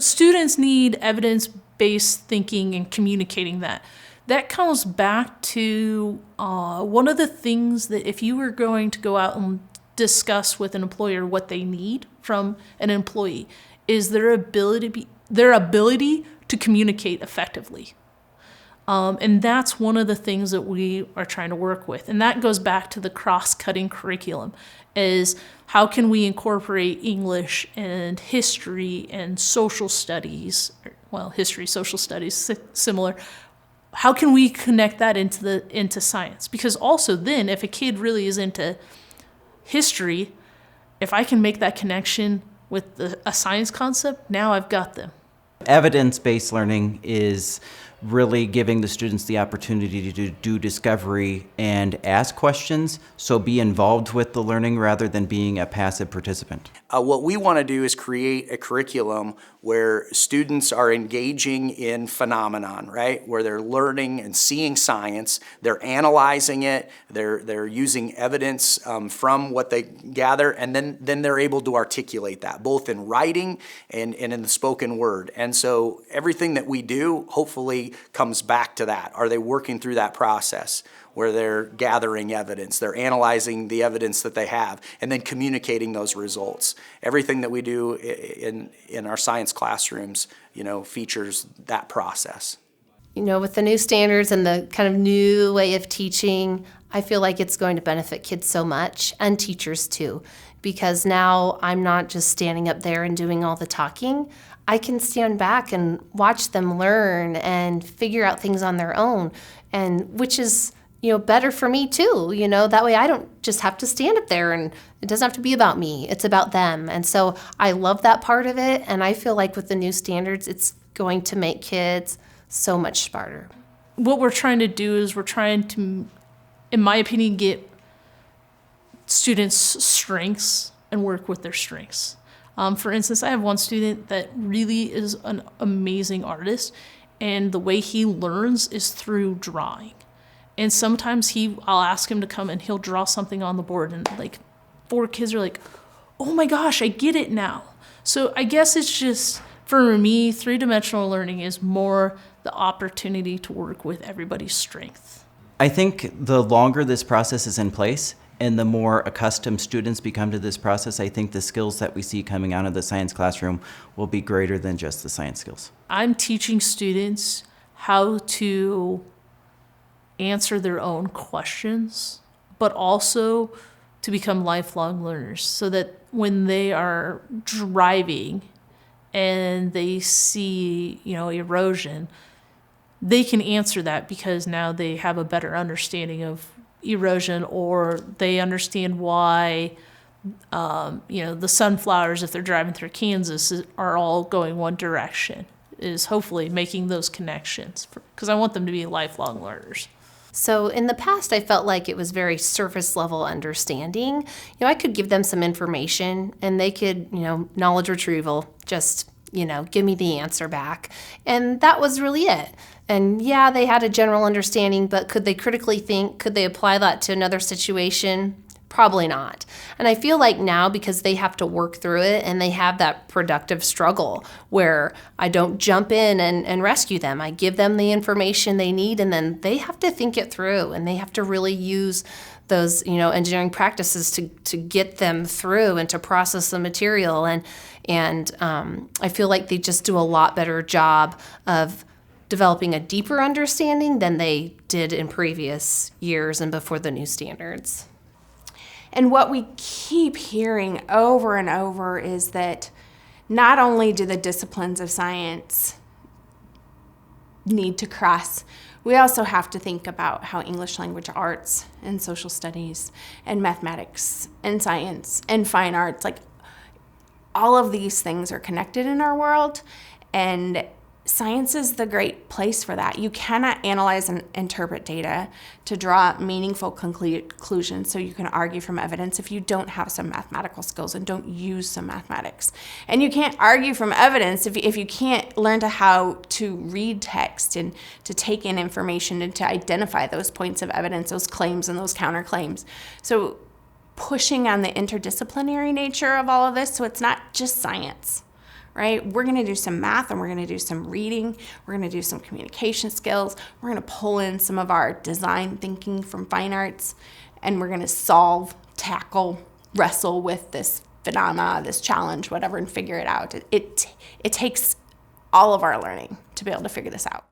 Students need evidence-based thinking and communicating that. That comes back to one of the things that if you were going to go out and discuss with an employer what they need from an employee is their ability to communicate effectively. And that's one of the things that we are trying to work with. And that goes back to the cross-cutting curriculum, is how can we incorporate English and history and social studies, well, history, social studies, similar. How can we connect that into science? Because also then, if a kid really is into history, if I can make that connection with a science concept, now I've got them. Evidence-based learning is really giving the students the opportunity to do discovery and ask questions, so be involved with the learning rather than being a passive participant. What we want to do is create a curriculum where students are engaging in phenomenon, right? Where they're learning and seeing science, they're analyzing it, they're using evidence from what they gather, and then they're able to articulate that, both in writing and in the spoken word. And so everything that we do, hopefully, comes back to that. Are they working through that process where they're gathering evidence, they're analyzing the evidence that they have, and then communicating those results? Everything that we do in our science classrooms, features that process. With the new standards and the kind of new way of teaching, I feel like it's going to benefit kids so much, and teachers too, because now I'm not just standing up there and doing all the talking. I can stand back and watch them learn and figure out things on their own, and which is better for me too. That way I don't just have to stand up there, and it doesn't have to be about me. It's about them. And so I love that part of it, and I feel like with the new standards, it's going to make kids so much smarter. What we're trying to do is we're trying to, in my opinion, get students' strengths and work with their strengths. For instance, I have one student that really is an amazing artist, and the way he learns is through drawing. And sometimes I'll ask him to come and he'll draw something on the board, and like 4 kids are like, oh my gosh, I get it now. So I guess it's just, for me, 3-dimensional learning is more the opportunity to work with everybody's strength. I think the longer this process is in place and the more accustomed students become to this process, I think the skills that we see coming out of the science classroom will be greater than just the science skills. I'm teaching students how to answer their own questions, but also to become lifelong learners, so that when they are driving and they see, erosion, they can answer that because now they have a better understanding of erosion, or they understand why, the sunflowers, if they're driving through Kansas, are all going one direction, is hopefully making those connections, because I want them to be lifelong learners. So in the past, I felt like it was very surface level understanding. I could give them some information and they could, knowledge retrieval, just, give me the answer back. And that was really it. And yeah, they had a general understanding, but could they critically think? Could they apply that to another situation? Probably not. And I feel like now, because they have to work through it and they have that productive struggle where I don't jump in and rescue them. I give them the information they need, and then they have to think it through, and they have to really use those, engineering practices to get them through and to process the material. And I feel like they just do a lot better job of developing a deeper understanding than they did in previous years and before the new standards. And what we keep hearing over and over is that not only do the disciplines of science need to cross, we also have to think about how English language arts and social studies and mathematics and science and fine arts, like all of these things are connected in our world, and science is the great place for that. You cannot analyze and interpret data to draw meaningful conclusions so you can argue from evidence if you don't have some mathematical skills and don't use some mathematics. And you can't argue from evidence if you can't learn how to read text and to take in information and to identify those points of evidence, those claims and those counterclaims. So pushing on the interdisciplinary nature of all of this, so it's not just science, right? We're going to do some math and we're going to do some reading. We're going to do some communication skills. We're going to pull in some of our design thinking from fine arts, and we're going to solve, tackle, wrestle with this phenomena, this challenge, whatever, and figure it out. It takes all of our learning to be able to figure this out.